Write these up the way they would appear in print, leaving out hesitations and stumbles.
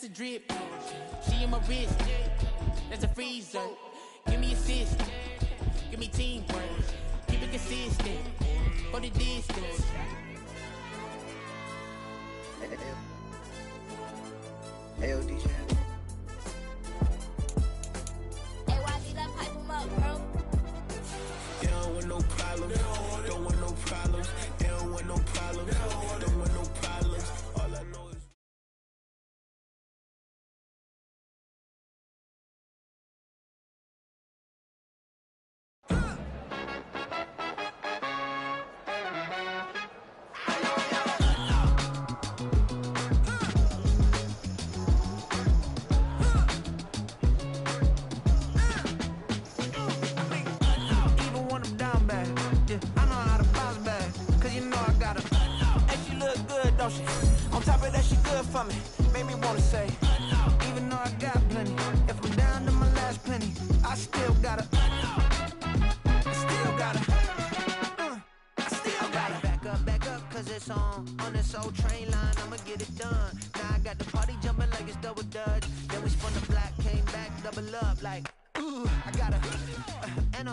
a drip. She in my wrist. That's a freezer. Give me assist. Give me teamwork. Keep it consistent. For the distance. LD channel. Hey, YG, let's pipe him up, bro. They don't want no problems. Don't want no problems. They don't want no problems. Don't want no problems. All I know is. On top of that, she good for me. Made me wanna say, even though I got plenty, if I'm down to my last penny, I still gotta, I still gotta back up, cause it's on this old train line, I'ma get it done. Now I got the party jumping like it's double dutch. Then we spun the block, came back, double up like, ooh, I gotta, and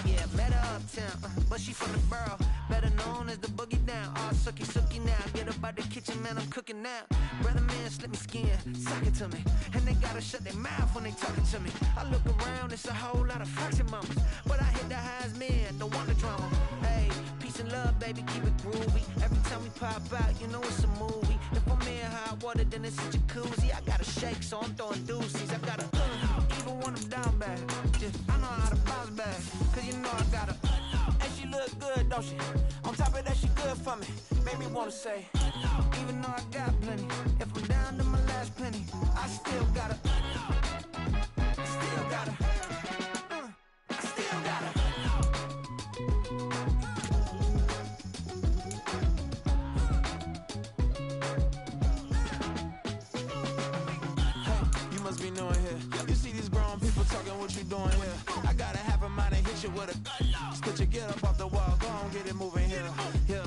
yeah, met her uptown, but she from the borough, better known as the boogie down. All sucky now, get up out the kitchen, man, I'm cooking now. Brother man, slip me skin, suck it to me, and they gotta shut their mouth when they talking to me. I look around, it's a whole lot of foxy mamas, but I hit the highs, man, don't want the drama. Hey, peace and love, baby, keep it groovy. Every time we pop out, you know it's a movie. If I'm in hot water, then it's a jacuzzi. I gotta shake, so I'm throwing deuces. I gotta, even when I'm down bad, just, I know how to bounce back, cause you know I gotta, and she look good, don't she? On top of that, she good for me. Made me wanna say, even though I got plenty, if I'm down to my last penny, I still gotta, I still gotta, I still gotta. Hey, you must be knowing here. You see these grown people talking, what you doing here? I gotta have a mind and hit you with a, split your get up off the wall, go on, get it moving here. Yeah.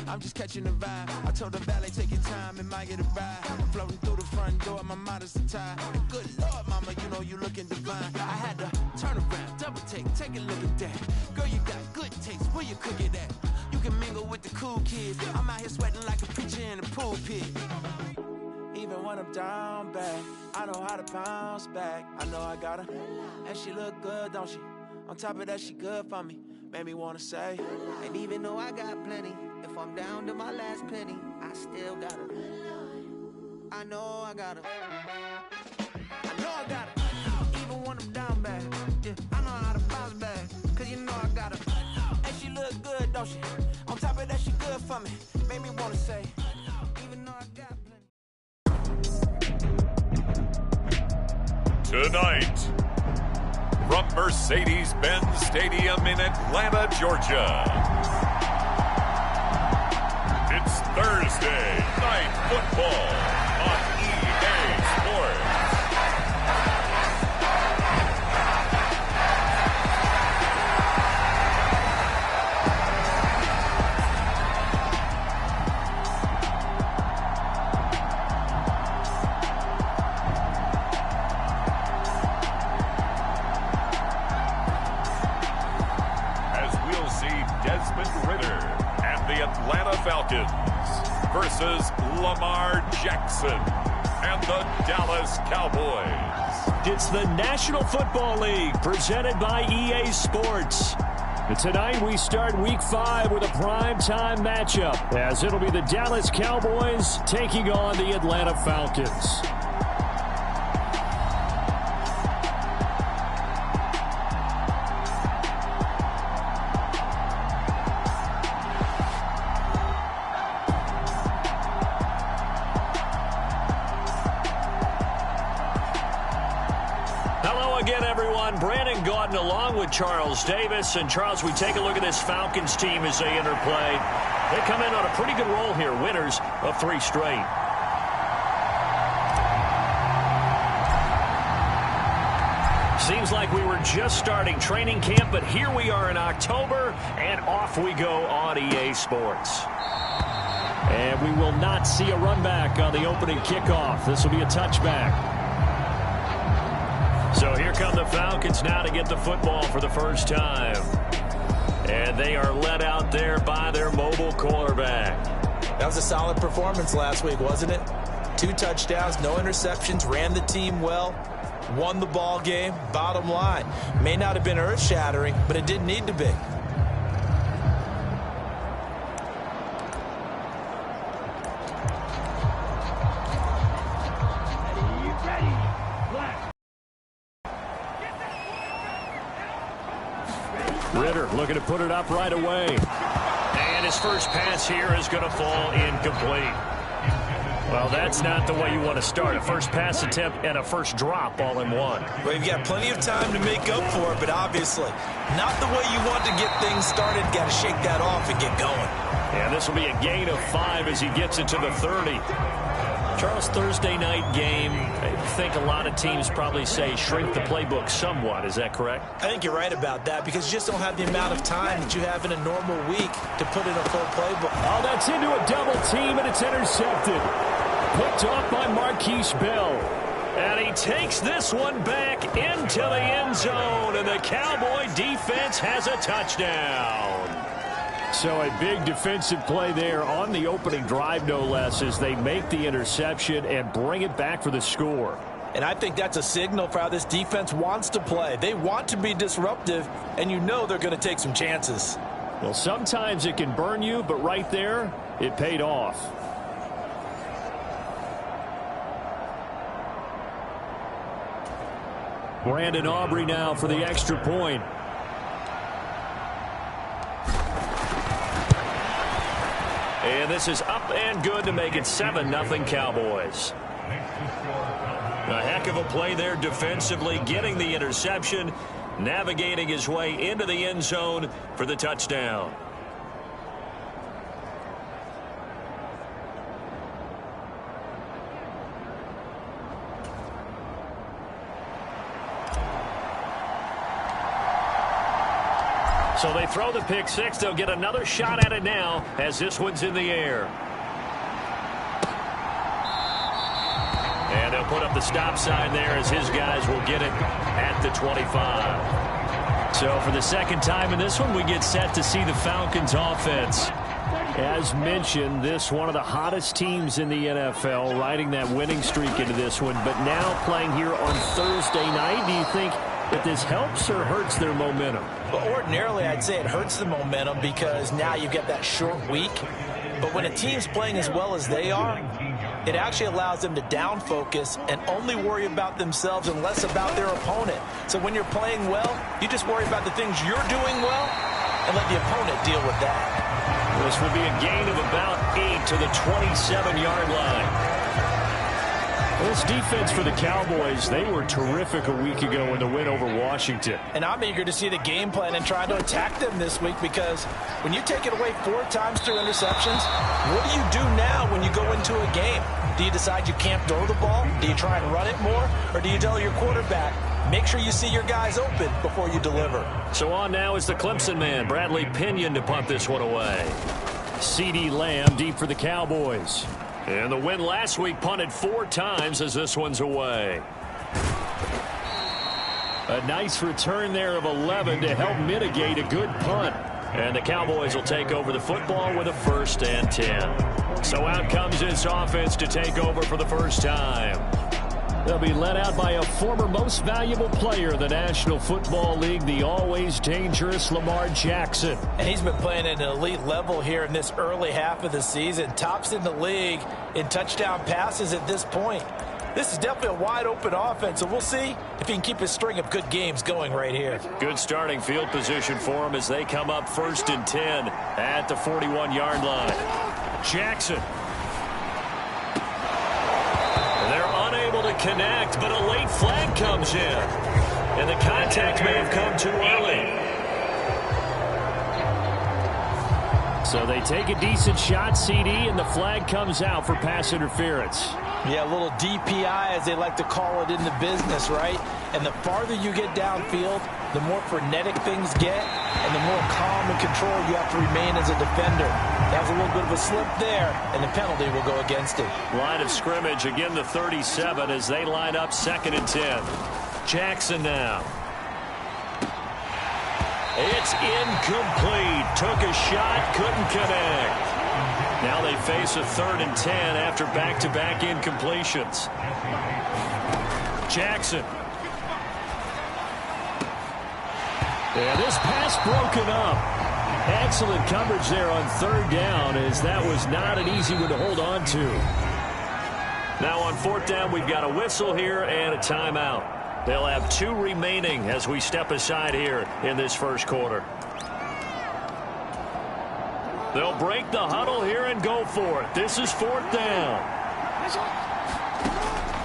I'm just catching the vibe. I told the valet, take your time, it might get a ride. Floating through the front door, my mind is a tie. And good Lord, mama, you know you looking divine. I had to turn around, double take a look at that. Girl, you got good taste, where you cook it at? You can mingle with the cool kids. I'm out here sweating like a preacher in a pulpit. Even when I'm down bad, I know how to bounce back. I know I got her, and she look good, don't she? On top of that, she good for me. Made me wanna say, and even though I got plenty, if I'm down to my last penny, I still gotta, I know I gotta, I know I gotta, even when I'm down bad, yeah, I know how to bounce back, cause you know I gotta, and she look good, don't she? On top of that, she good for me. Made me wanna say, even though I got plenty. Tonight, from Mercedes-Benz Stadium in Atlanta, Georgia, it's Thursday Night Football on EA Sports. Atlanta Falcons versus Lamar Jackson and the Dallas Cowboys. It's the National Football League presented by EA Sports. And tonight we start Week 5 with a primetime matchup, as it'll be the Dallas Cowboys taking on the Atlanta Falcons. Brandon Gaudin along with Charles Davis. And Charles, we take a look at this Falcons team as they enter play. They come in on a pretty good roll here, winners of 3 straight. Seems like we were just starting training camp, but here we are in October, and off we go on EA Sports. And we will not see a run back on the opening kickoff. This will be a touchback. So here come the Falcons now to get the football for the first time. And they are led out there by their mobile quarterback. That was a solid performance last week, wasn't it? 2 touchdowns, no interceptions, ran the team well, won the ball game. Bottom line, may not have been earth-shattering, but it didn't need to be. Ritter looking to put it up right away. And his first pass here is going to fall incomplete. Well, that's not the way you want to start. A first pass attempt and a first drop all in one. Well, you've got plenty of time to make up for it, but obviously not the way you want to get things started. Got to shake that off and get going. And this will be a gain of 5 as he gets it to the 30. Charles, Thursday night game, I think a lot of teams probably say shrink the playbook somewhat. Is that correct? I think you're right about that because you just don't have the amount of time that you have in a normal week to put in a full playbook. Oh, that's into a double team, and it's intercepted. Picked off by Marquise Bell. And he takes this one back into the end zone, and the Cowboy defense has a touchdown. So a big defensive play there on the opening drive, no less, as they make the interception and bring it back for the score. And I think that's a signal for how this defense wants to play. They want to be disruptive, and you know they're going to take some chances. Well, sometimes it can burn you, but right there, it paid off. Brandon Aubrey now for the extra point. And this is up and good to make it 7-0 Cowboys. A heck of a play there defensively, getting the interception, navigating his way into the end zone for the touchdown. So they throw the pick six. They'll get another shot at it now as this one's in the air. And they'll put up the stop sign there as his guys will get it at the 25. So for the second time in this one, we get set to see the Falcons offense. As mentioned, this one of the hottest teams in the NFL, riding that winning streak into this one, but now playing here on Thursday night. Do you think that this helps or hurts their momentum? Well, ordinarily, I'd say it hurts the momentum because now you've got that short week. But when a team's playing as well as they are, it actually allows them to down focus and only worry about themselves and less about their opponent. So when you're playing well, you just worry about the things you're doing well and let the opponent deal with that. This will be a gain of about 8 to the 27-yard line. This defense for the Cowboys, they were terrific a week ago in the win over Washington. And I'm eager to see the game plan and try to attack them this week because when you take it away 4 times through interceptions, what do you do now when you go into a game? Do you decide you can't throw the ball? Do you try and run it more? Or do you tell your quarterback, make sure you see your guys open before you deliver? So on now is the Clemson man, Bradley Pinion, to punt this one away. CeeDee Lamb deep for the Cowboys. And the win last week punted 4 times as this one's away. A nice return there of 11 to help mitigate a good punt. And the Cowboys will take over the football with a 1st and 10. So out comes this offense to take over for the first time. They'll be led out by a former most valuable player in the National Football League, the always dangerous Lamar Jackson. And he's been playing at an elite level here in this early half of the season. Tops in the league in touchdown passes at this point. This is definitely a wide-open offense, so we'll see if he can keep his string of good games going right here. Good starting field position for him as they come up 1st and 10 at the 41-yard line. Jackson. Unable to connect, but a late flag comes in. And the contact may have come too early. So they take a decent shot, CD, and the flag comes out for pass interference. Yeah, a little DPI, as they like to call it in the business, right? And the farther you get downfield, the more frenetic things get, and the more calm and controlled you have to remain as a defender. That was a little bit of a slip there, and the penalty will go against it. Line of scrimmage, again the 37 as they line up 2nd and 10. Jackson now. It's incomplete. Took a shot, couldn't connect. Now they face a 3rd and 10 after back-to-back incompletions. Jackson. And this pass broken up. Excellent coverage there on 3rd down, as that was not an easy one to hold on to. Now on 4th down, we've got a whistle here and a timeout. They'll have 2 remaining as we step aside here in this first quarter. They'll break the huddle here and go for it. This is 4th down.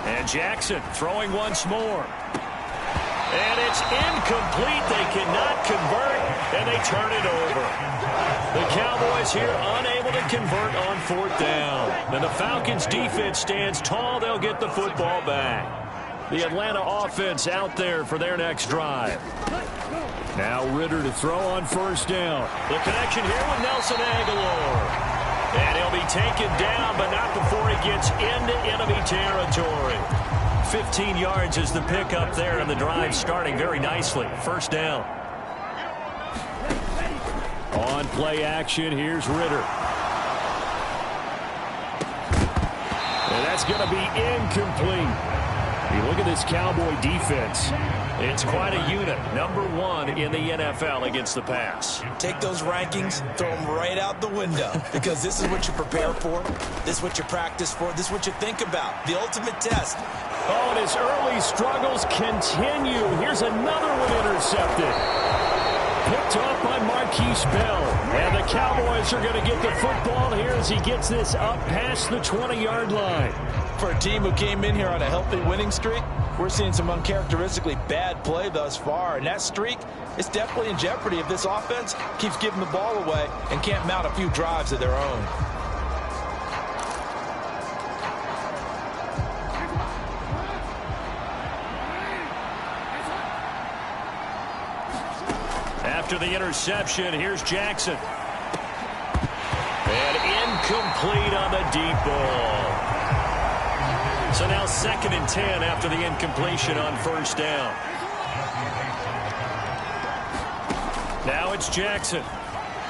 And Jackson throwing once more. And it's incomplete. They cannot convert, and they turn it over. The Cowboys here unable to convert on 4th down. And the Falcons' defense stands tall. They'll get the football back. The Atlanta offense out there for their next drive. Now Ritter to throw on 1st down. The connection here with Nelson Aguilar. And he'll be taken down, but not before he gets into enemy territory. 15 yards is the pickup there, and the drive starting very nicely. 1st down. On play action, here's Ritter. And that's going to be incomplete. You look at this Cowboy defense. It's quite a unit. Number 1 in the NFL against the pass. Take those rankings, throw them right out the window, because this is what you prepare for. This is what you practice for. This is what you think about. The ultimate test. Oh, and his early struggles continue. Here's another one intercepted. Picked off by Marquise Bell. And the Cowboys are going to get the football here as he gets this up past the 20-yard line. For a team who came in here on a healthy winning streak, we're seeing some uncharacteristically bad play thus far. And that streak is definitely in jeopardy if this offense keeps giving the ball away and can't mount a few drives of their own. After the interception, here's Jackson. And incomplete on the deep ball. So now 2nd and 10 after the incompletion on 1st down. Now it's Jackson.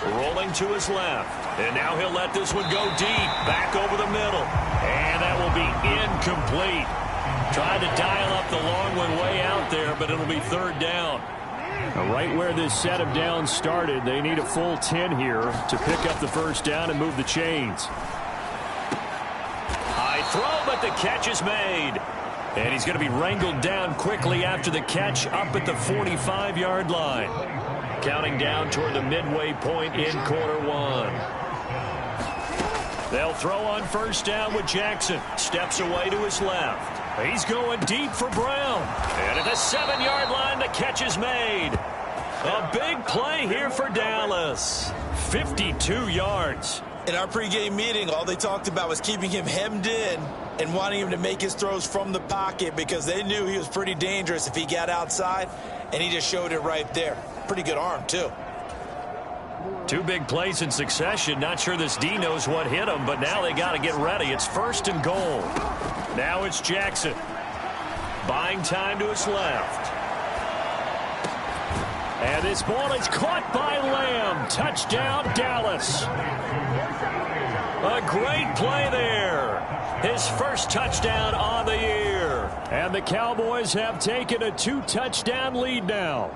Rolling to his left. And now he'll let this one go deep. Back over the middle. And that will be incomplete. Tried to dial up the long one way out there, but it'll be 3rd down. Right where this set of downs started, they need a full 10 here to pick up the 1st down and move the chains. High throw, but the catch is made. And he's going to be wrangled down quickly after the catch up at the 45-yard line. Counting down toward the midway point in quarter 1. They'll throw on 1st down with Jackson. Steps away to his left. He's going deep for Brown. And at the 7-yard line, the catch is made. A big play here for Dallas. 52 yards. In our pregame meeting, all they talked about was keeping him hemmed in and wanting him to make his throws from the pocket because they knew he was pretty dangerous if he got outside, and he just showed it right there. Pretty good arm, too. 2 big plays in succession. Not sure this D knows what hit him, but now they got to get ready. It's 1st and goal. Now it's Jackson. Buying time to his left. And this ball is caught by Lamb. Touchdown, Dallas. A great play there. His first touchdown on the year. And the Cowboys have taken a 2-touchdown lead now.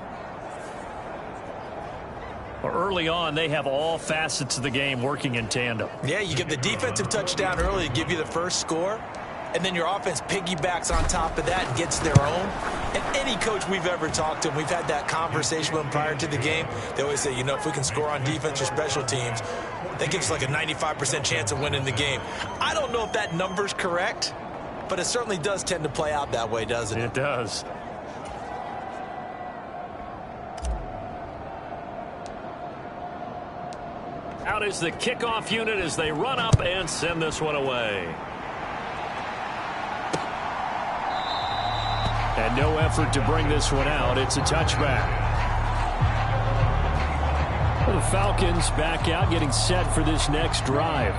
Early on, they have all facets of the game working in tandem. Yeah, you get the defensive touchdown early to give you the first score, and then your offense piggybacks on top of that and gets their own. And any coach we've ever talked to, and we've had that conversation with them prior to the game, they always say, you know, if we can score on defense or special teams, that gives us like a 95% chance of winning the game. I don't know if that number's correct, but it certainly does tend to play out that way, doesn't it? It does. Out is the kickoff unit as they run up and send this one away. And no effort to bring this one out. It's a touchback. The Falcons back out, getting set for this next drive.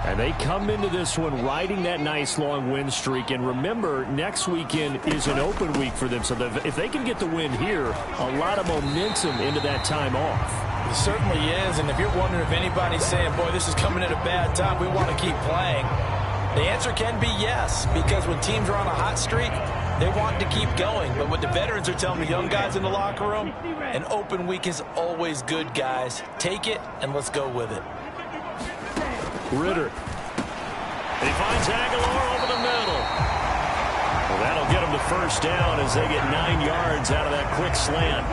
And they come into this one riding that nice long win streak. And remember, next weekend is an open week for them. So if they can get the win here, a lot of momentum into that time off. It certainly is. And if you're wondering if anybody's saying, boy, this is coming at a bad time, we want to keep playing, the answer can be yes. Because when teams are on a hot streak, they want to keep going. But what the veterans are telling the young guys in the locker room, an open week is always good, guys. Take it and let's go with it. Ritter. He finds Aguilar over the middle. Well, that'll get him the first down as they get 9 yards out of that quick slant.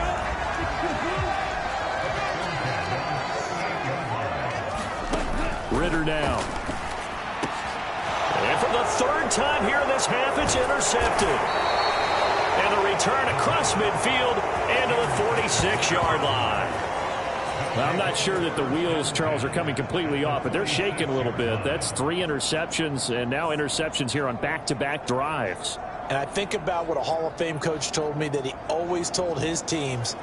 Ritter now. And for the third time here in this half, it's intercepted. And the return across midfield into the 46-yard line. Well, I'm not sure that the wheels, Charles, are coming completely off, but they're shaking a little bit. That's 3 interceptions, and now interceptions here on back-to-back drives. And I think about what a Hall of Fame coach told me, that he always told his teams,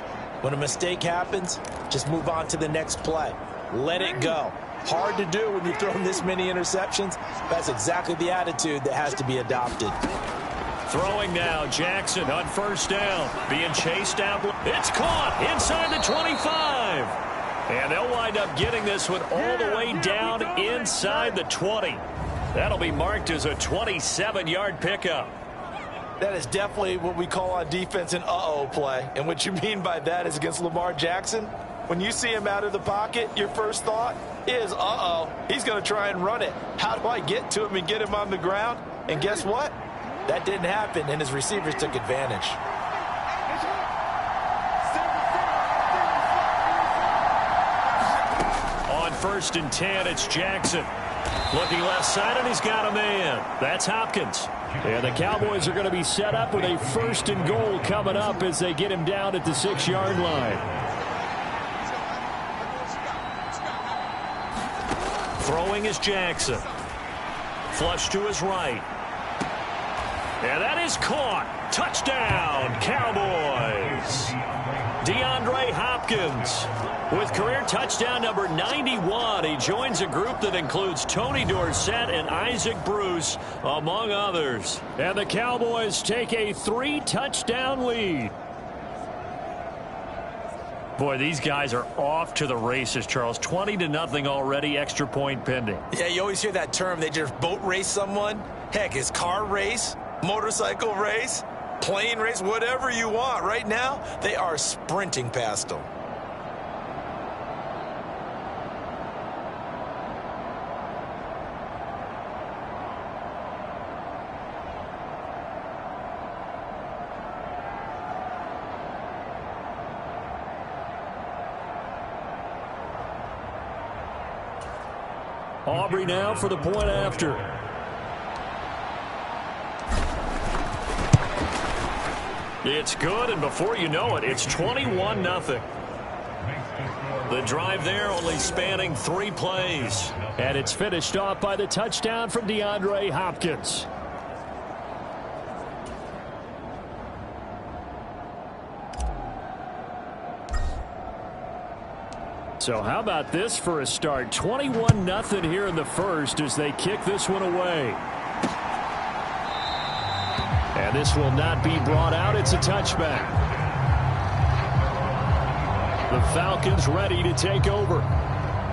when a mistake happens, just move on to the next play. Let it go. Hard to do when you're throwing this many interceptions. That's exactly the attitude that has to be adopted. Throwing now, Jackson on first down. Being chased down. It's caught inside the 25. And they'll wind up getting this one all the way down inside the 20. That'll be marked as a 27-yard pickup. That is definitely what we call on defense an uh-oh play. And what you mean by that is against Lamar Jackson, when you see him out of the pocket, your first thought is, uh-oh, he's going to try and run it. How do I get to him and get him on the ground? And guess what? That didn't happen, and his receivers took advantage. On 1st and 10, it's Jackson. Looking left side, and he's got a man. That's Hopkins. And the Cowboys are going to be set up with a 1st and goal coming up as they get him down at the 6-yard line. Throwing is Jackson. Flush to his right. And that is caught. Touchdown, Cowboys. DeAndre Hopkins with career touchdown number 91. He joins a group that includes Tony Dorsett and Isaac Bruce, among others. And the Cowboys take a 3-touchdown lead. Boy, these guys are off to the races, Charles. 20-0 already, extra point pending. Yeah, you always hear that term. They just boat race someone. Heck, it's car race, motorcycle race, plane race, whatever you want. Right now, they are sprinting past them. Aubrey now for the point after. It's good, and before you know it, it's 21-0. The drive there only spanning 3 plays. And it's finished off by the touchdown from DeAndre Hopkins. So how about this for a start? 21-0 here in the first as they kick this one away. And this will not be brought out. It's a touchback. The Falcons ready to take over.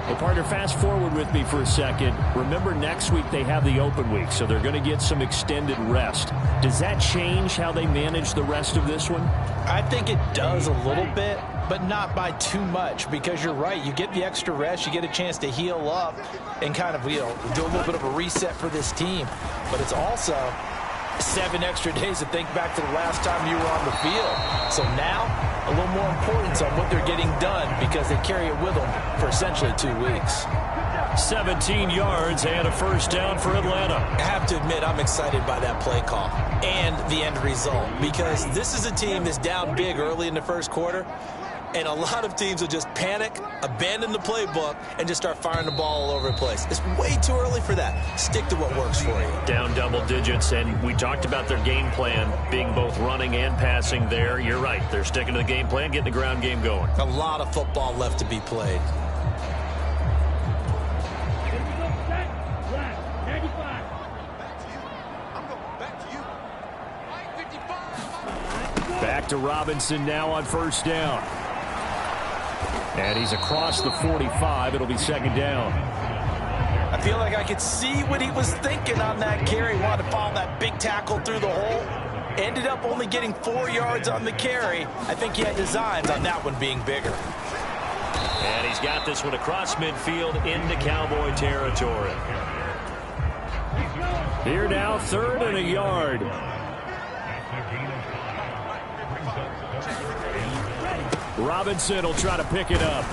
Well, partner, fast forward with me for a second. Remember, next week they have the open week, so they're going to get some extended rest. Does that change how they manage the rest of this one? I think it does a little bit, but not by too much, because you're right. You get the extra rest. You get a chance to heal up and kind of, do a little bit of a reset for this team. But it's also 7 extra days to think back to the last time you were on the field. So now, a little more importance on what they're getting done because they carry it with them for essentially 2 weeks. 17 yards and a first down for Atlanta. I have to admit, I'm excited by that play call and the end result because this is a team that's down big early in the first quarter, And a lot of teams will just panic, abandon the playbook, and just start firing the ball all over the place. It's way too early for that. Stick to what works for you. Down double digits, and we talked about their game plan being both running and passing there. You're right. They're sticking to the game plan, getting the ground game going. A lot of football left to be played. Back to Robinson now on first down. And he's across the 45. It'll be second down. I feel like I could see what he was thinking on that carry. Wanted to follow that big tackle through the hole. Ended up only getting 4 yards on the carry. I think he had designs on that one being bigger. And he's got this one across midfield into Cowboy territory. Here now, 3rd and a yard. Robinson will try to pick it up.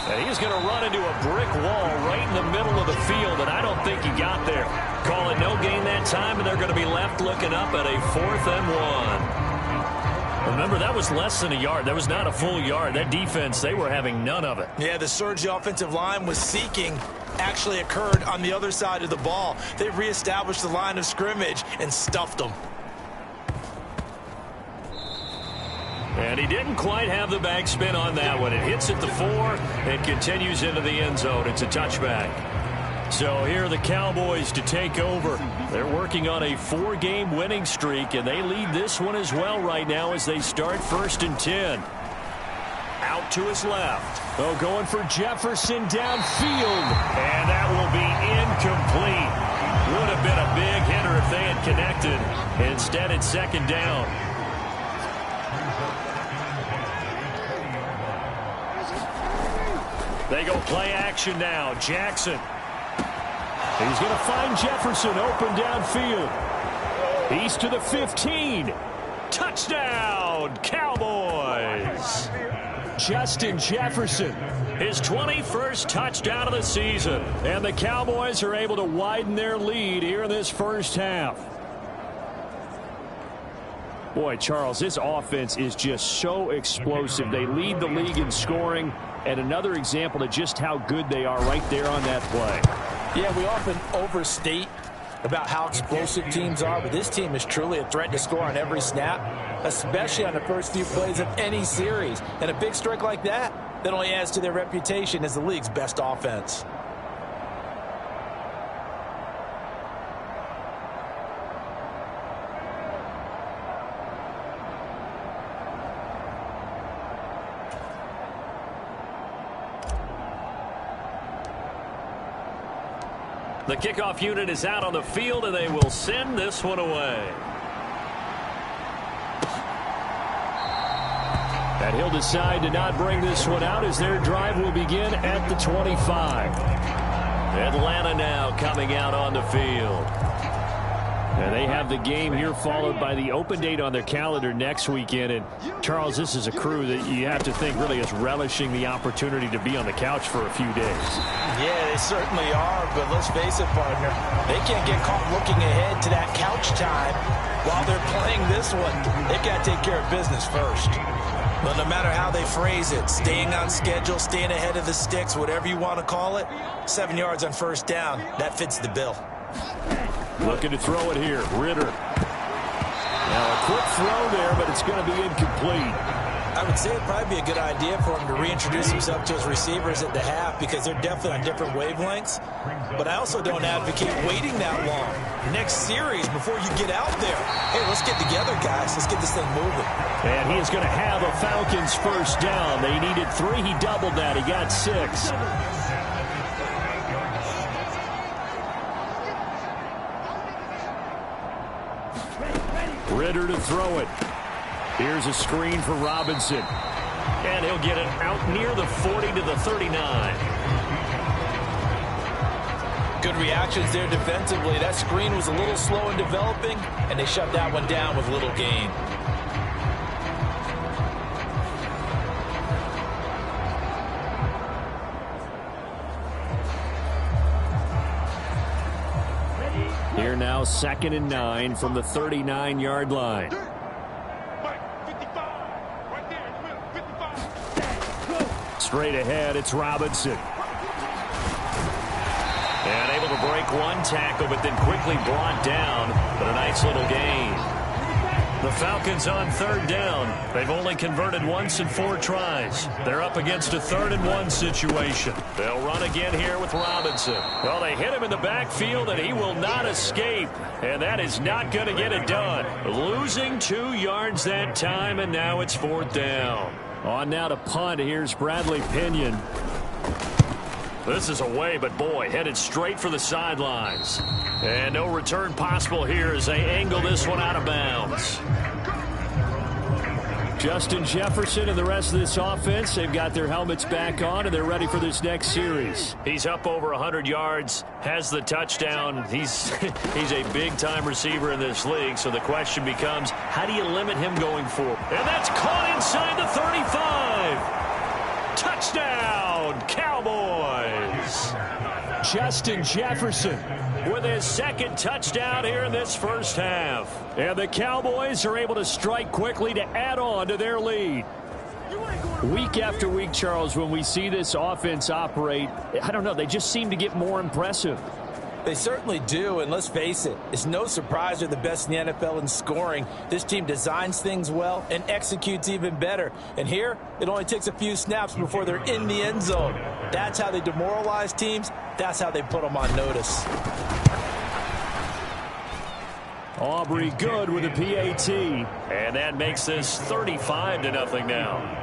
And he's going to run into a brick wall right in the middle of the field, and I don't think he got there. Call it no gain that time, and they're going to be left looking up at a 4th and 1. Remember, that was less than a yard. That was not a full yard. That defense, they were having none of it. Yeah, the surge the offensive line was seeking actually occurred on the other side of the ball. They reestablished the line of scrimmage and stuffed them. And he didn't quite have the back spin on that one. It hits at the 4 and continues into the end zone. It's a touchback. So here are the Cowboys to take over. They're working on a 4-game winning streak, and they lead this one as well right now as they start 1st and 10. Out to his left. Oh, going for Jefferson downfield. And that will be incomplete. Would have been a big hitter if they had connected. Instead, it's second down. They go play action now. Jackson. He's going to find Jefferson open downfield. He's to the 15. Touchdown, Cowboys. Justin Jefferson, his 21st touchdown of the season. And the Cowboys are able to widen their lead here in this first half. Boy, Charles, this offense is just so explosive. They lead the league in scoring, and another example of just how good they are right there on that play. Yeah, we often overstate about how explosive teams are, but this team is truly a threat to score on every snap, especially on the first few plays of any series. And a big strike like that only adds to their reputation as the league's best offense. The kickoff unit is out on the field, and they will send this one away. And he'll decide to not bring this one out as their drive will begin at the 25. Atlanta now coming out on the field. And they have the game here followed by the open date on their calendar next weekend. And, Charles, this is a crew that you have to think really is relishing the opportunity to be on the couch for a few days. Yeah, they certainly are, but let's face it, partner. They can't get caught looking ahead to that couch time while they're playing this one. They've got to take care of business first. But no matter how they phrase it, staying on schedule, staying ahead of the sticks, whatever you want to call it, 7 yards on first down, that fits the bill. Looking to throw it here. Ritter. Now a quick throw there, but it's going to be incomplete. I would say it'd probably be a good idea for him to reintroduce himself to his receivers at the half because they're definitely on different wavelengths. But I also don't advocate waiting that long. Next series, before you get out there, hey, let's get together, guys. Let's get this thing moving. And he is going to have a Falcons first down. They needed 3. He doubled that. He got 6. Ritter to throw it. Here's a screen for Robinson. And he'll get it out near the 40 to the 39. Good reactions there defensively. That screen was a little slow in developing, and they shut that one down with little gain. Here now, 2nd and 9 from the 39-yard line. Straight ahead, it's Robinson. And able to break one tackle, but then quickly brought down. But a nice little gain. The Falcons on third down. They've only converted once in 4 tries. They're up against a 3rd and 1 situation. They'll run again here with Robinson. Well, they hit him in the backfield, and he will not escape. And that is not going to get it done. Losing 2 yards that time, and now it's 4th down. On now to punt. Here's Bradley Pinion. This is away, but boy, headed straight for the sidelines. And no return possible here as they angle this one out of bounds. Justin Jefferson and the rest of this offense, they've got their helmets back on, and they're ready for this next series. He's up over 100 yards, has the touchdown. He's a big-time receiver in this league, so the question becomes, how do you limit him going forward? And that's caught inside the 35. Touchdown, Cowboys. Justin Jefferson with his 2nd touchdown here in this first half. And the Cowboys are able to strike quickly to add on to their lead. Week after week, Charles, when we see this offense operate, I don't know, they just seem to get more impressive. They certainly do, and let's face it, it's no surprise they're the best in the NFL in scoring. This team designs things well and executes even better. And here, it only takes a few snaps before they're in the end zone. That's how they demoralize teams. That's how they put them on notice. Aubrey good with a PAT. And that makes this 35-0 now.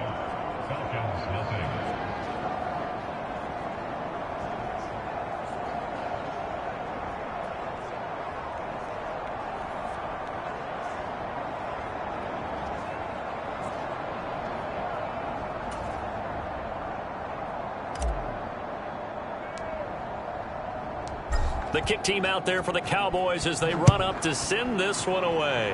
The kick team out there for the Cowboys as they run up to send this one away.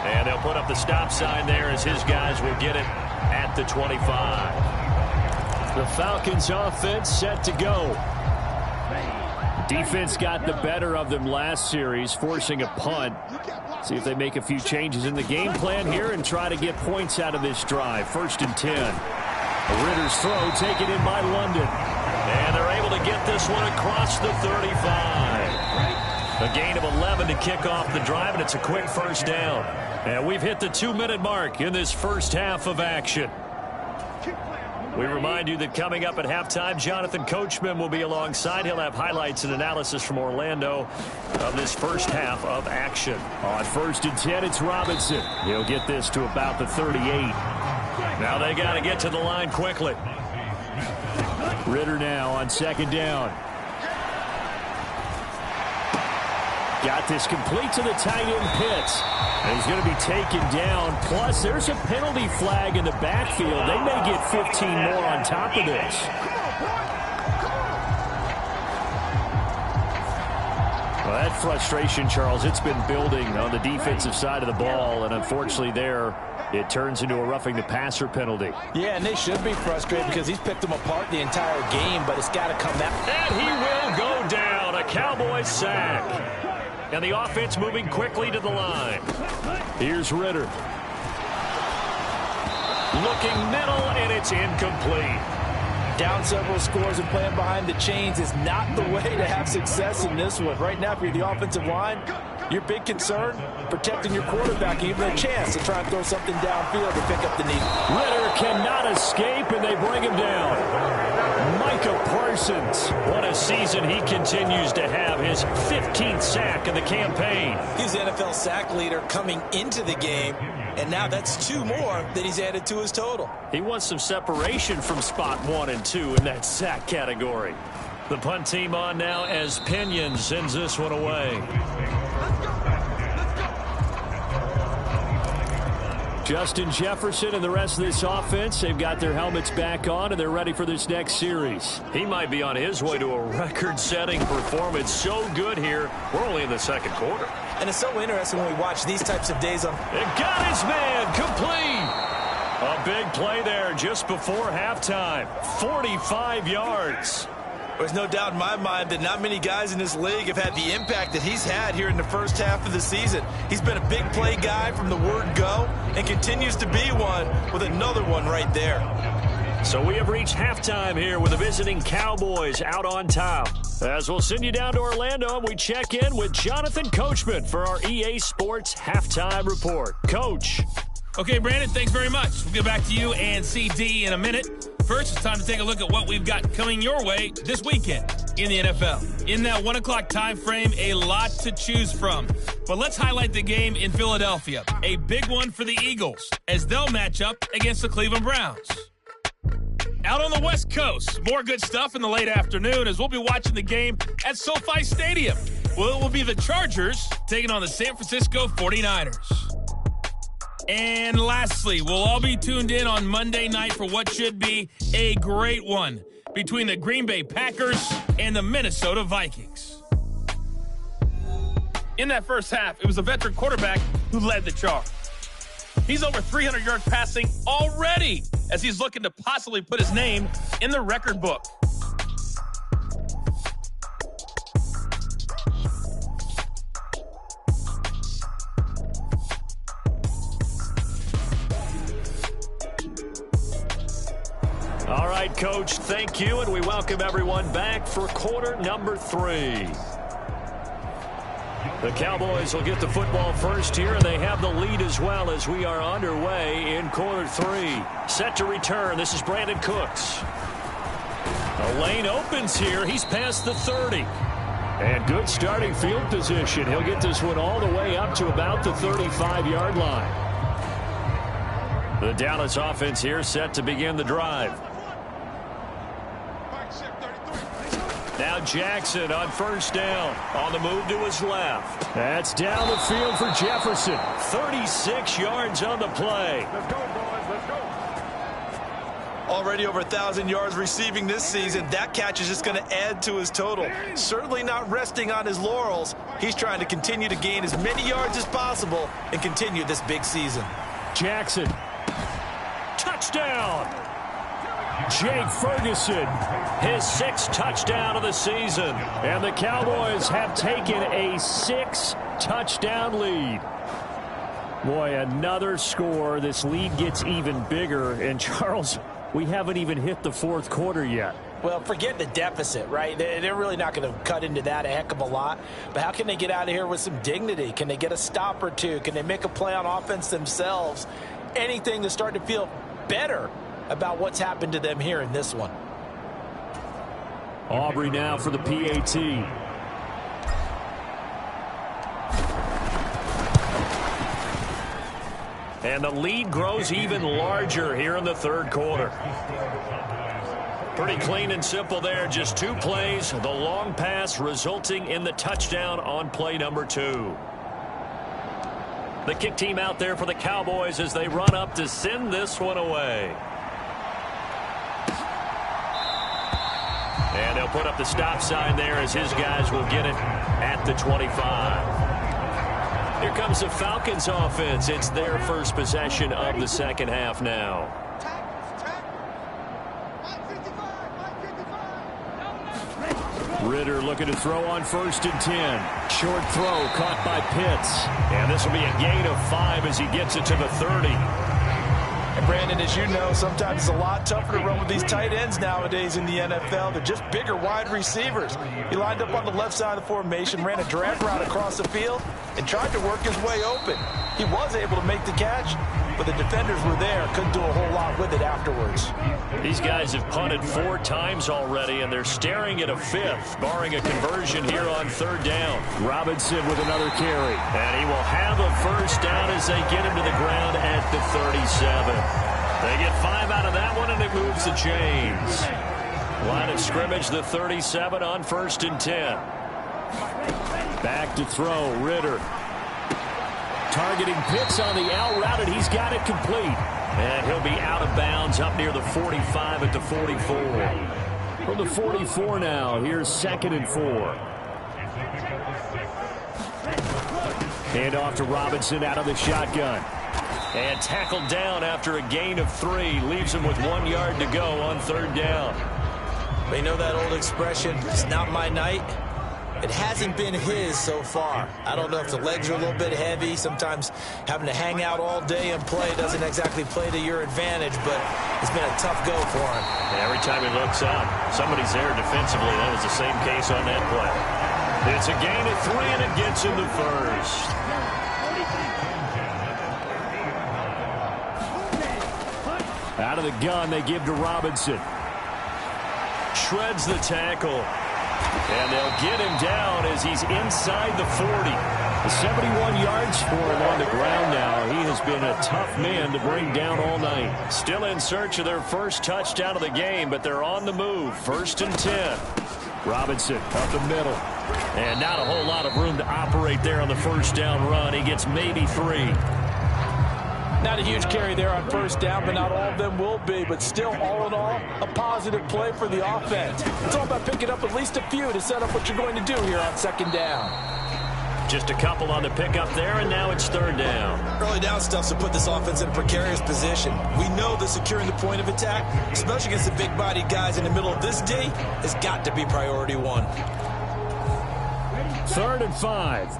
And they'll put up the stop sign there as his guys will get it at the 25. The Falcons offense set to go. Defense got the better of them last series, forcing a punt. See if they make a few changes in the game plan here and try to get points out of this drive. 1st and 10. Ritter's throw taken in by London. And they're able to get this one across the 35. A gain of 11 to kick off the drive, and it's a quick 1st down. And we've hit the 2-minute mark in this first half of action. We remind you that coming up at halftime, Jonathan Coachman will be alongside. He'll have highlights and analysis from Orlando of this first half of action. On 1st and 10, it's Robinson. He'll get this to about the 38. Now they got to get to the line quickly. Ritter now on 2nd down. Got this complete to the tight end Pitts. And he's going to be taken down. Plus, there's a penalty flag in the backfield. They may get 15 more on top of this. Well, that frustration, Charles, it's been building on the defensive side of the ball. And unfortunately there, it turns into a roughing the passer penalty. Yeah, and they should be frustrated because he's picked them apart the entire game, but it's got to come out. And he will go down. A Cowboys sack. And the offense moving quickly to the line. Here's Ritter. Looking middle, and it's incomplete. Down several scores and playing behind the chains is not the way to have success in this one. Right now, if you're the offensive line, your big concern, protecting your quarterback, even a chance to try and throw something downfield to pick up the knee. Ritter cannot escape, and they bring him down. Micah Parsons, what a season he continues to have, his 15th sack of the campaign. He's the NFL sack leader coming into the game, and now that's 2 more that he's added to his total. He wants some separation from spot 1 and 2 in that sack category. The punt team on now as Pinion sends this one away. Justin Jefferson and the rest of this offense, they've got their helmets back on, and they're ready for this next series. He might be on his way to a record-setting performance. So good here. We're only in the 2nd quarter. And it's so interesting when we watch these types of days on. And got his man complete. A big play there just before halftime. 45 yards. There's no doubt in my mind that not many guys in this league have had the impact that he's had here in the first half of the season. He's been a big play guy from the word go and continues to be one with another one right there. So we have reached halftime here with the visiting Cowboys out on top. As we'll send you down to Orlando, and we check in with Jonathan Kohlman for our EA Sports Halftime Report. Coach. Okay, Brandon, thanks very much. We'll get back to you and CD in a minute. First, it's time to take a look at what we've got coming your way this weekend in the NFL. In that 1 o'clock time frame, a lot to choose from. But let's highlight the game in Philadelphia. A big one for the Eagles as they'll match up against the Cleveland Browns. Out on the West Coast, more good stuff in the late afternoon as we'll be watching the game at SoFi Stadium. Well, it will be the Chargers taking on the San Francisco 49ers. And lastly, we'll all be tuned in on Monday night for what should be a great one between the Green Bay Packers and the Minnesota Vikings. In that first half, it was a veteran quarterback who led the charge. He's over 300 yards passing already as he's looking to possibly put his name in the record book. All right, Coach, thank you, and we welcome everyone back for quarter number 3. The Cowboys will get the football first here, and they have the lead as well as we are underway in quarter 3. Set to return. This is Brandon Cooks. The lane opens here. He's past the 30. And good starting field position. He'll get this one all the way up to about the 35-yard line. The Dallas offense here set to begin the drive. Now Jackson on first down. On the move to his left. That's down the field for Jefferson. 36 yards on the play. Let's go, boys. Let's go. Already over 1,000 yards receiving this season. That catch is just going to add to his total. Certainly not resting on his laurels. He's trying to continue to gain as many yards as possible and continue this big season. Jackson. Touchdown. Jake Ferguson, his 6th touchdown of the season. And the Cowboys have taken a 6-touchdown lead. Boy, another score. This lead gets even bigger. And, Charles, we haven't even hit the 4th quarter yet. Well, forget the deficit, right? They're really not going to cut into that a heck of a lot. But how can they get out of here with some dignity? Can they get a stop or two? Can they make a play on offense themselves? Anything to start to feel better about what's happened to them here in this one. Aubrey now for the PAT. And the lead grows even larger here in the 3rd quarter. Pretty clean and simple there. Just 2 plays. The long pass resulting in the touchdown on play number 2. The kick team out there for the Cowboys as they run up to send this one away. And they'll put up the stop sign there as his guys will get it at the 25. Here comes the Falcons offense. It's their first possession of the second half now. Ritter looking to throw on 1st and 10. Short throw caught by Pitts. And this will be a gain of 5 as he gets it to the 30. And Brandon, as you know, sometimes it's a lot tougher to run with these tight ends nowadays in the NFL. They're just bigger wide receivers. He lined up on the left side of the formation, ran a drag route across the field, and tried to work his way open. He was able to make the catch, but the defenders were there. Couldn't do a whole lot with it afterwards. These guys have punted 4 times already, and they're staring at a 5th, barring a conversion here on 3rd down. Robinson with another carry. And he will have a first down as they get him to the ground at the 37. They get 5 out of that one, and it moves the chains. Line of scrimmage, the 37 on 1st and 10. Back to throw, Ritter. Targeting Pitts on the out route, and he's got it complete. And he'll be out of bounds up near the 45 at the 44. From the 44 now, here's 2nd and 4. Hand off to Robinson out of the shotgun. And tackled down after a gain of 3. Leaves him with 1 yard to go on 3rd down. But you know that old expression, it's not my night? It hasn't been his so far. I don't know if the legs are a little bit heavy. Sometimes having to hang out all day and play doesn't exactly play to your advantage, but it's been a tough go for him. Every time he looks up, somebody's there defensively. That was the same case on that play. It's a gain of 3, and it gets him the first. Out of the gun, they give to Robinson. Shreds the tackle. And they'll get him down as he's inside the 40. 71 yards for him on the ground now. He has been a tough man to bring down all night. Still in search of their first touchdown of the game, but they're on the move. 1st and 10. Robinson up the middle. And not a whole lot of room to operate there on the first down run. He gets maybe 3. Not a huge carry there on first down, but not all of them will be. But still, all in all, a positive play for the offense. It's all about picking up at least a few to set up what you're going to do here on 2nd down. Just a couple on the pickup there, and now it's 3rd down. Early down stuff to put this offense in a precarious position. We know that securing the point of attack, especially against the big-bodied guys in the middle of this day, has got to be priority 1. 3rd and 5.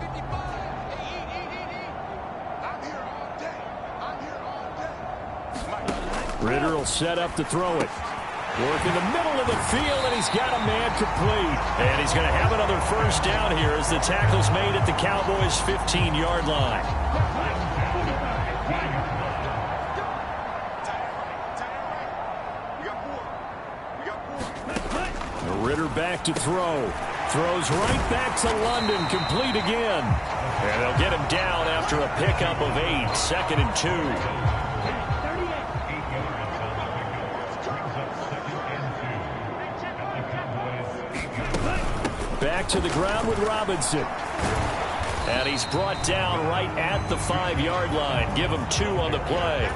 Ritter will set up to throw it. Work in the middle of the field, and he's got a man complete. And he's going to have another first down here as the tackle's made at the Cowboys' 15-yard line. Ritter back to throw. Throws right back to London, complete again. And they'll get him down after a pickup of 8, 2nd and 2. Back to the ground with Robinson. And he's brought down right at the 5-yard line. Give him 2 on the play.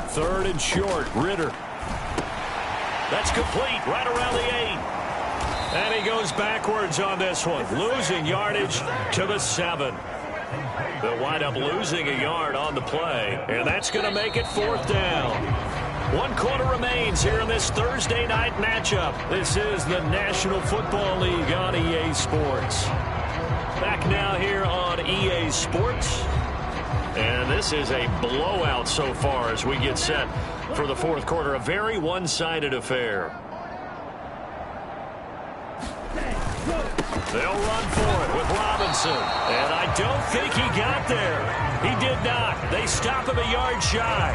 Third and short. Ritter. That's complete right around the 8. And he goes backwards on this one. Losing yardage to the 7. They'll wind up losing a yard on the play, and that's going to make it 4th down. 1 quarter remains here in this Thursday night matchup. This is the National Football League on EA Sports. Back now here on EA Sports. And this is a blowout so far as we get set for the 4th quarter. A very one-sided affair. They'll run for it with Robinson. And I don't think he got there. He did not. They stop him a yard shy.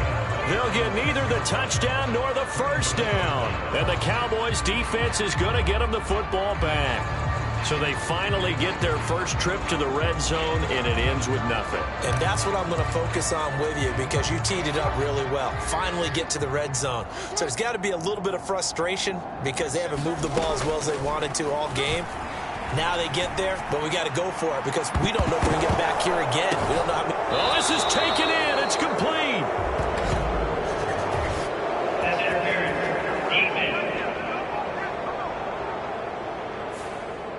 They'll get neither the touchdown nor the first down. And the Cowboys defense is going to get them the football back. So they finally get their first trip to the red zone, and it ends with nothing. And that's what I'm going to focus on with you because you teed it up really well. Finally get to the red zone. So there's got to be a little bit of frustration because they haven't moved the ball as well as they wanted to all game. Now they get there, but we got to go for it because we don't know if we can get back here again. We don't know how many. Oh, this is taken in. It's complete.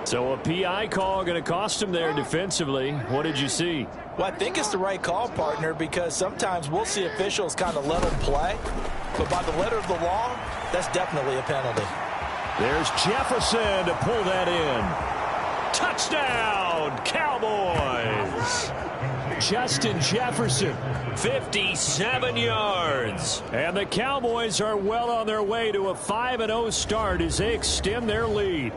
So a PI call going to cost him there defensively. What did you see? Well, I think it's the right call, partner, because sometimes we'll see officials kind of let them play. But by the letter of the law, that's definitely a penalty. There's Jefferson to pull that in. Touchdown, Cowboys. Justin Jefferson, 57 yards. And the Cowboys are well on their way to a 5-0 start as they extend their lead.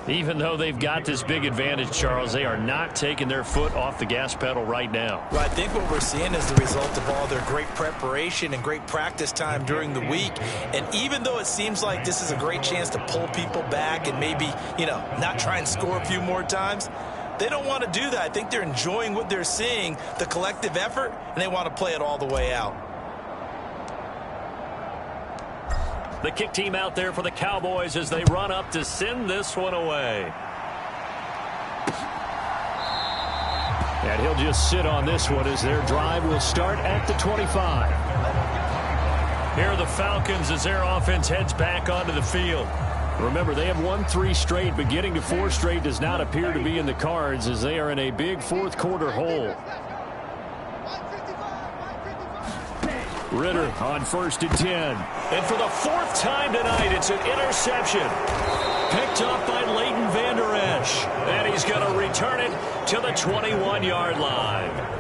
Even though they've got this big advantage, Charles, they are not taking their foot off the gas pedal right now. Well, I think what we're seeing is the result of all their great preparation and great practice time during the week. And even though it seems like this is a great chance to pull people back and maybe, not try and score a few more times, they don't want to do that. I think they're enjoying what they're seeing, the collective effort, and they want to play it all the way out. The kick team out there for the Cowboys as they run up to send this one away. And he'll just sit on this one as their drive will start at the 25. Here are the Falcons as their offense heads back onto the field. Remember, they have won 3 straight, but getting to 4 straight does not appear to be in the cards as they are in a big 4th quarter hole. Ritter on 1st and 10. And for the 4th time tonight, it's an interception. Picked up by Leighton Vander Esch. And he's going to return it to the 21-yard line.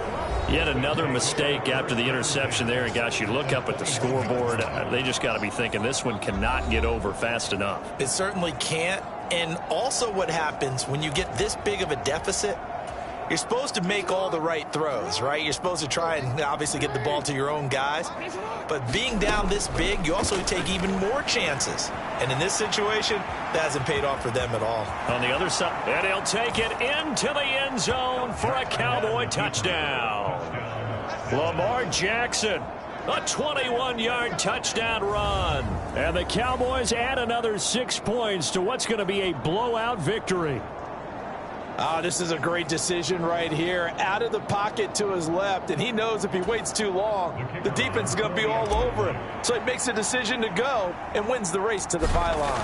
Yet another mistake after the interception there. And, gosh, you look up at the scoreboard. They just got to be thinking this one cannot get over fast enough. It certainly can't. And also what happens when you get this big of a deficit, you're supposed to make all the right throws, right? You're supposed to try and obviously get the ball to your own guys. But being down this big, you also take even more chances. And in this situation, that hasn't paid off for them at all. On the other side, and he'll take it into the end zone for a Cowboy touchdown. Lamar Jackson, a 21-yard touchdown run. And the Cowboys add another 6 points to what's going to be a blowout victory. This is a great decision right here. Out of the pocket to his left, and he knows if he waits too long, the defense is going to be all over him. So he makes a decision to go and wins the race to the pylon.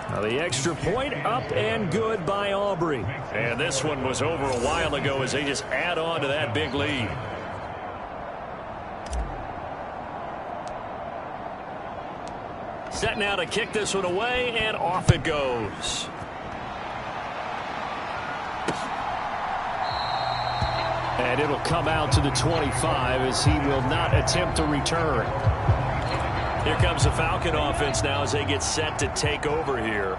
Now the extra point up and good by Aubrey. And this one was over a while ago as they just add on to that big lead. Set now to kick this one away, and off it goes. And it'll come out to the 25 as he will not attempt to return. Here comes the Falcon offense now as they get set to take over here.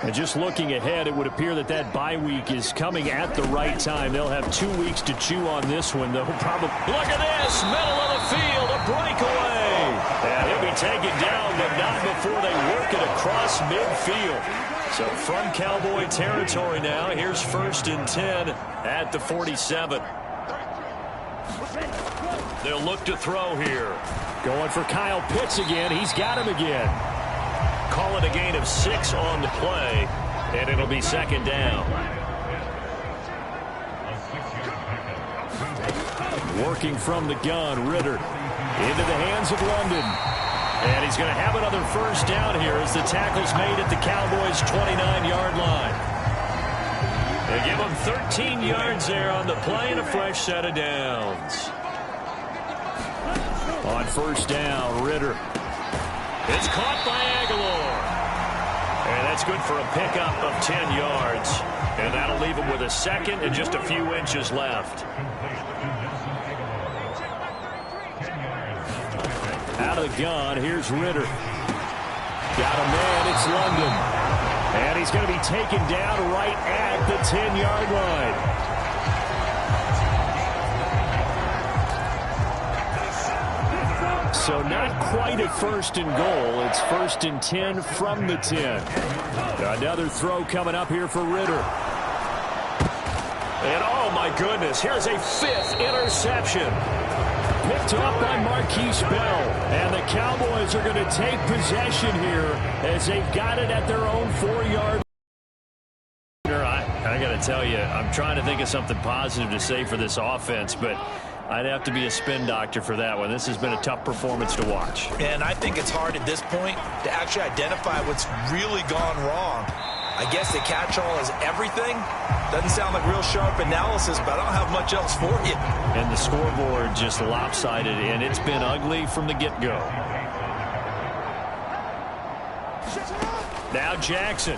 And just looking ahead, it would appear that that bye week is coming at the right time. They'll have 2 weeks to chew on this one, though. Probably. Look at this, middle of the field, a breakaway. And he'll be taken down, but not before they work it across midfield. So from Cowboy territory now, here's 1st and 10 at the 47. They'll look to throw here. Going for Kyle Pitts again. He's got him again. Call it a gain of 6 on the play, and it'll be 2nd down. Working from the gun, Ritter into the hands of London. And he's going to have another 1st down here as the tackle's made at the Cowboys' 29-yard line. They give him 13 yards there on the play and a fresh set of downs. On 1st down, Ritter. It's caught by Aguilar. And that's good for a pickup of 10 yards. And that'll leave him with a 2nd and just a few inches left. Out of the gun, here's Ritter. Got a man, it's London. And he's going to be taken down right at the 10-yard line. So not quite at 1st and goal. It's 1st and 10 from the 10. Another throw coming up here for Ritter. And oh my goodness, here's a 5th interception. Picked up by Marquise Bell. And the Cowboys are going to take possession here as they've got it at their own 4-yard line. I got to tell you, I'm trying to think of something positive to say for this offense, but I'd have to be a spin doctor for that one. This has been a tough performance to watch. And I think it's hard at this point to actually identify what's really gone wrong. I guess the catch-all is everything. Doesn't sound like real sharp analysis, but I don't have much else for you. And the scoreboard just lopsided, and it's been ugly from the get-go. Now Jackson.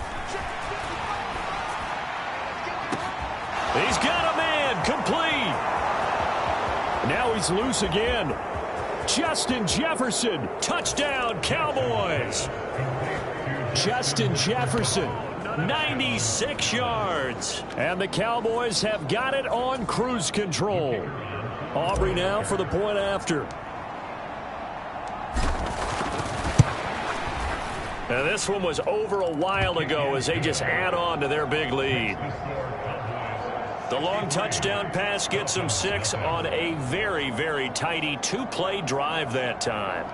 He's got a man, complete. Now he's loose again. Justin Jefferson, touchdown, Cowboys. Justin Jefferson, 96 yards. And the Cowboys have got it on cruise control. Aubrey now for the point after. Now this one was over a while ago as they just add on to their big lead. The long touchdown pass gets them 6 on a very, very tidy 2-play drive that time.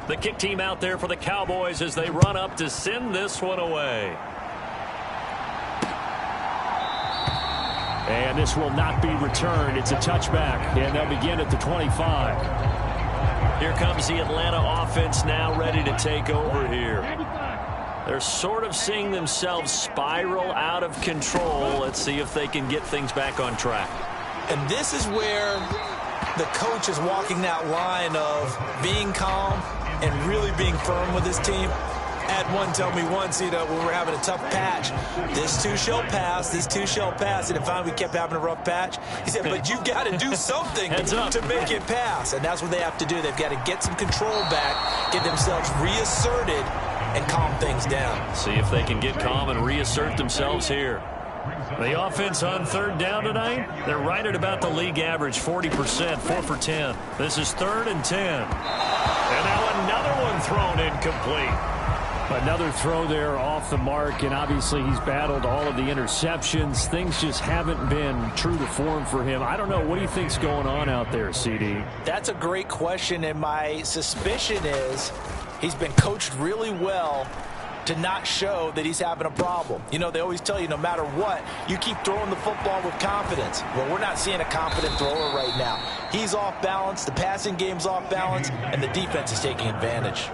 The kick team out there for the Cowboys as they run up to send this one away. And this will not be returned. It's a touchback, and they'll begin at the 25. Here comes the Atlanta offense now ready to take over here. They're sort of seeing themselves spiral out of control. Let's see if they can get things back on track. And this is where the coach is walking that line of being calm and really being firm with his team. I had one tell me once, when we were having a tough patch, this too shall pass, this too shall pass. And finally we kept having a rough patch. He said, but you got to do something to make it pass. And that's what they have to do. They've got to get some control back, get themselves reasserted, and calm things down. See if they can get calm and reassert themselves here. The offense on third down tonight, they're right at about the league average, 40%, 4 for 10. This is 3rd and 10. And now another one thrown incomplete. Another throw there off the mark, and obviously he's battled all of the interceptions. Things just haven't been true to form for him. I don't know. What do you think's going on out there, CD? That's a great question, and my suspicion is he's been coached really well to not show that he's having a problem. They always tell you no matter what, you keep throwing the football with confidence. Well, we're not seeing a confident thrower right now. He's off balance, the passing game's off balance, and the defense is taking advantage.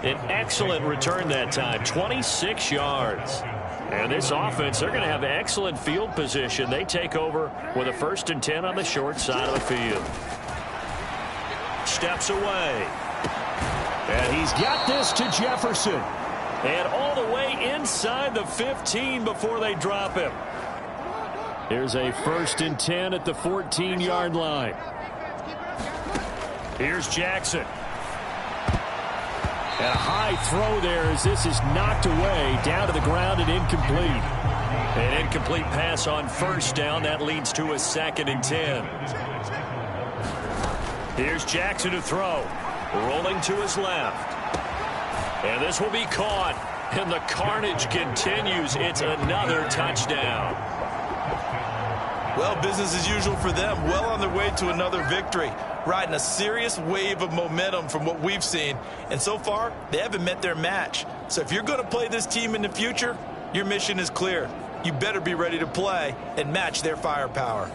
An excellent return that time, 26 yards. And this offense, they're going to have excellent field position. They take over with a 1st and 10 on the short side of the field. Steps away. And he's got this to Jefferson. And all the way inside the 15 before they drop him. Here's a 1st and 10 at the 14-yard line. Here's Jackson. And a high throw there as this is knocked away down to the ground and incomplete. An incomplete pass on 1st down. That leads to a 2nd and 10. Here's Jackson to throw. Rolling to his left. And this will be caught. And the carnage continues. It's another touchdown. Well, business as usual for them. Well on their way to another victory. Riding a serious wave of momentum from what we've seen. And so far, they haven't met their match. So if you're going to play this team in the future, your mission is clear. You better be ready to play and match their firepower.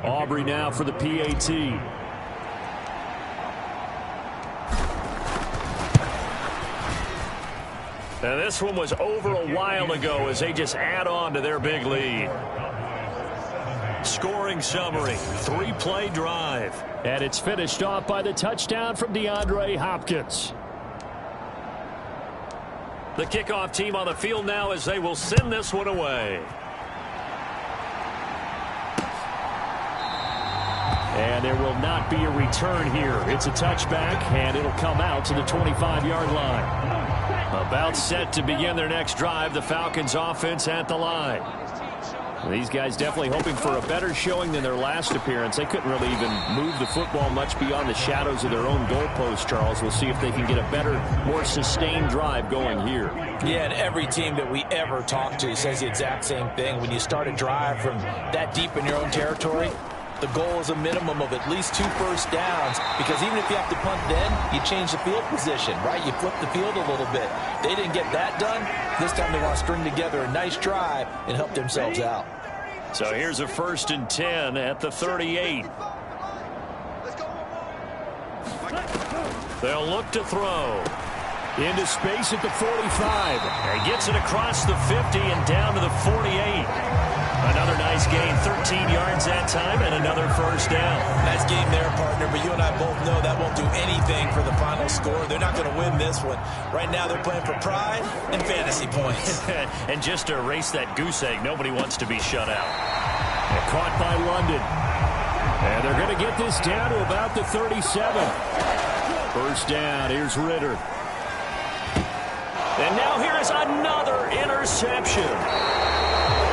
Aubrey now for the PAT. And this one was over a while ago as they just add on to their big lead. Scoring summary, 3-play drive. And it's finished off by the touchdown from DeAndre Hopkins. The kickoff team on the field now as they will send this one away. And there will not be a return here. It's a touchback, and it'll come out to the 25-yard line. About set to begin their next drive, the Falcons offense at the line. These guys definitely hoping for a better showing than their last appearance. They couldn't really even move the football much beyond the shadows of their own goalpost, Charles. We'll see if they can get a better, more sustained drive going here. Yeah, and every team that we ever talk to says the exact same thing. When you start a drive from that deep in your own territory, the goal is a minimum of at least 2 first downs, because even if you have to punt then, you change the field position, right? You flip the field a little bit. They didn't get that done. This time they want to string together a nice drive and help themselves out. So here's a 1st and 10 at the 38. They'll look to throw. Into space at the 45. And gets it across the 50 and down to the 48. Another nice gain, 13 yards that time, and another 1st down. Nice game there, partner, but you and I both know that won't do anything for the final score. They're not going to win this one. Right now they're playing for pride and fantasy points. And just to erase that goose egg, nobody wants to be shut out. And caught by London. And they're going to get this down to about the 37. 1st down, here's Ritter. And now here is another interception.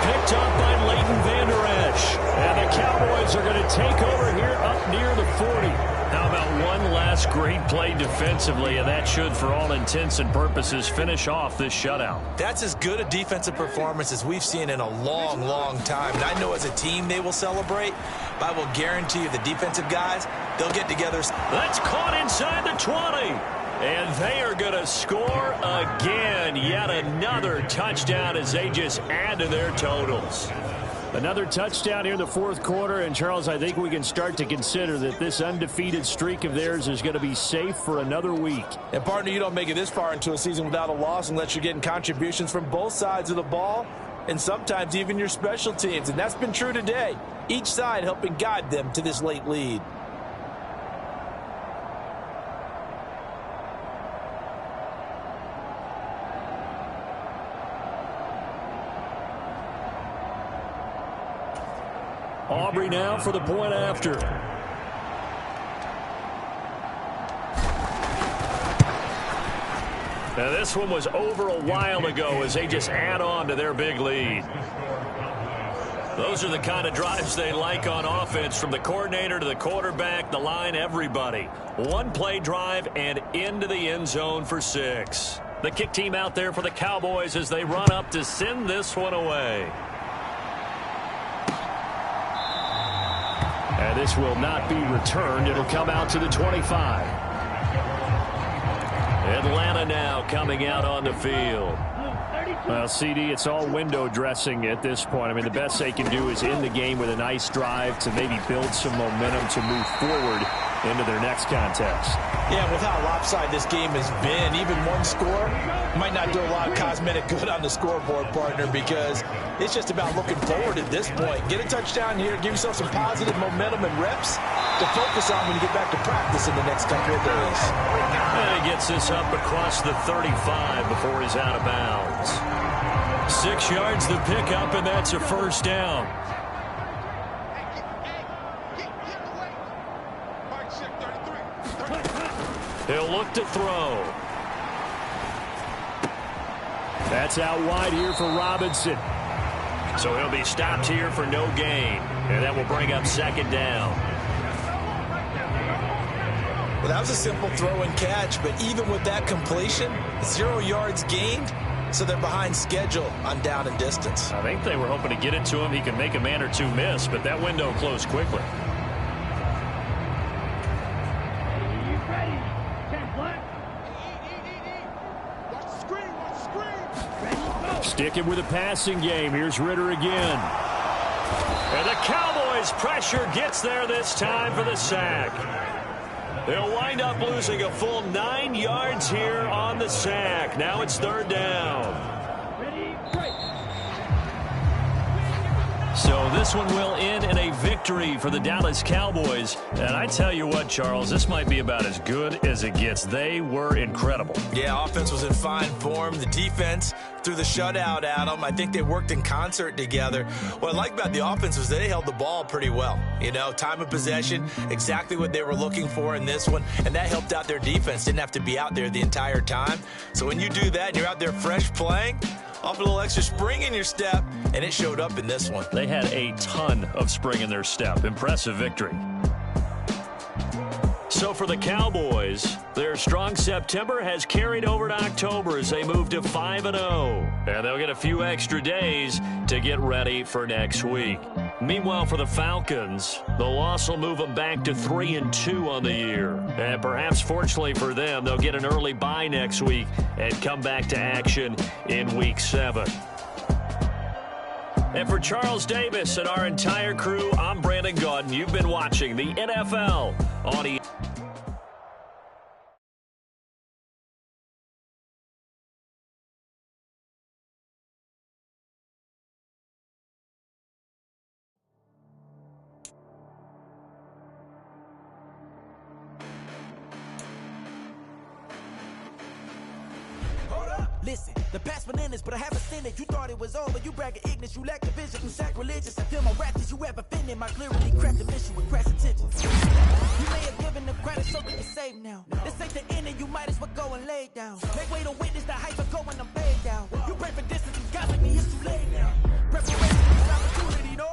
Picked up by Leighton Vander Esch. And the Cowboys are going to take over here up near the 40. How about one last great play defensively, and that should, for all intents and purposes, finish off this shutout. That's as good a defensive performance as we've seen in a long, long time. And I know as a team they will celebrate, but I will guarantee you the defensive guys, they'll get together. That's caught inside the 20. And they are going to score again. Yes. yet another touchdown as they just add to their totals. Another touchdown here in the fourth quarter, and Charles, I think we can start to consider that this undefeated streak of theirs is going to be safe for another week. And partner, you don't make it this far into a season without a loss unless you're getting contributions from both sides of the ball and sometimes even your special teams, and that's been true today. Each side helping guide them to this late lead. Aubrey now for the point after. Now this one was over a while ago as they just add on to their big lead. Those are the kind of drives they like on offense, from the coordinator to the quarterback, the line, everybody. One-play drive and into the end zone for 6. The kick team out there for the Cowboys as they run up to send this one away. And this will not be returned. It'll come out to the 25. Atlanta now coming out on the field. Well, CD, it's all window dressing at this point. I mean, the best they can do is end the game with a nice drive to maybe build some momentum to move forward into their next contest. Yeah, with how lopsided this game has been, even one score might not do a lot of cosmetic good on the scoreboard, partner, because it's just about looking forward at this point. Get a touchdown here, give yourself some positive momentum and reps to focus on when you get back to practice in the next couple of days. And he gets this up across the 35 before he's out of bounds. 6 yards the pickup, and that's a first down. He'll look to throw. That's out wide here for Robinson. So he'll be stopped here for no gain. And that will bring up second down. Well, that was a simple throw and catch, but even with that completion, 0 yards gained, so they're behind schedule on down and distance. I think they were hoping to get it to him. He could make a man or two miss, but that window closed quickly. Sticking with a passing game. Here's Ritter again. And the Cowboys' pressure gets there this time for the sack. They'll wind up losing a full 9 yards here on the sack. Now it's third down. So this one will end in a victory for the Dallas Cowboys. And I tell you what, Charles, this might be about as good as it gets. They were incredible. Yeah, offense was in fine form. The defense threw the shutout at them. I think they worked in concert together. What I like about the offense was they held the ball pretty well. You know, time of possession, exactly what they were looking for in this one. And that helped out their defense. Didn't have to be out there the entire time. So when you do that and you're out there fresh playing, off a little extra spring in your step, and it showed up in this one. They had a ton of spring in their step. Impressive victory. So for the Cowboys, their strong September has carried over to October as they move to 5-0. And they'll get a few extra days to get ready for next week. Meanwhile, for the Falcons, the loss will move them back to 3-2 on the year. And perhaps fortunately for them, they'll get an early bye next week and come back to action in Week 7. And for Charles Davis and our entire crew, I'm Brandon Gaudin. You've been watching the NFL on ESPN. Listen, the past bananas, but I haven't seen it. You thought it was over, you bragging ignorance, you lack the vision, you sacrilegious. I feel my wrath as you ever offended. My clearly cracked the mission with crass intentions. You may have given the credit so we can save now. This ain't the end and you might as well go and lay down. Make way to witness the hype of going, I'm paid down. You pray for distance, you got me, it's too late now. Preparation is opportunity, no?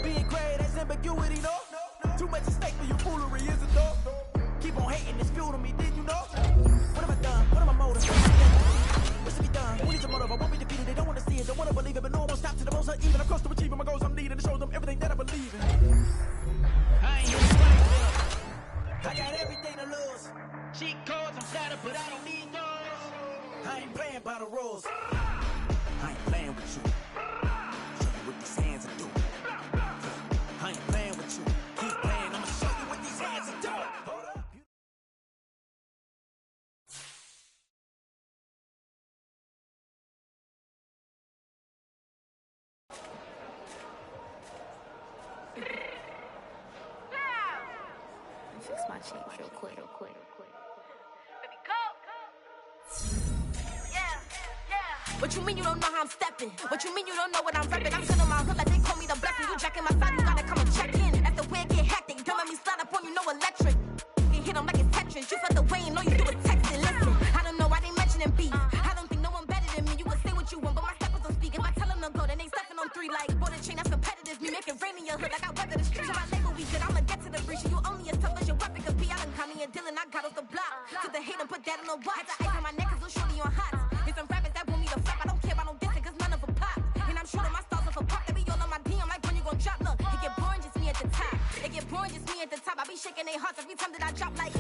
Being great, there's ambiguity, no? Too much at stake for your foolery, is it though? Keep on hating, it's fuel to me, did you know? What have I done? What are my motives? What's to be done? What is the motive? I won't be defeated. They don't want to see it. Don't want to believe it. But no one will stop to the most even. I'm close to achieving my goals. I'm needing to show them everything that I believe in. I ain't here to fight them. I got everything to lose. Cheat codes, I'm flattered, but I don't need those. I ain't playing playing by the rules. I ain't playing with you. Show you what these hands are doing. I ain't playing with you. Keep playing, I'ma show you what these hands are doing. Hold up. Fix my cheeks real quick. What you mean you don't know how I'm stepping? What you mean you don't know what I'm repping? I'm sitting on my hood like they call me the blessing. You jacking my side, you gotta come and check in. After way it get hectic, don't let me slide up on you, no electric. You hit them like it's Tetris. You felt the way and know you do it texting. Listen, I don't know why they mentioning beef. I don't think no one better than me. You can say what you want, but my steppers don't speak. If I tell them to go, then they stepping on 3 like border chain. That's competitive. Me make it rain in your hood like I weather the street. So my label we good. I'ma get to the breach. You only as tough as your weapon could be. I done Connie and Dylan, I got off the block. To the hate and put that on the watch. Had the ice on my neck 'cause little shorty on hot. Here's some rappers that want me to flap. I don't care about no dissing 'cause none of them pop. And I'm shooting my stars off a pop. They be all on my DM like when you gon' drop. Look, it get boring just me at the top. It get boring just me at the top. I be shaking their hearts every time that I drop like.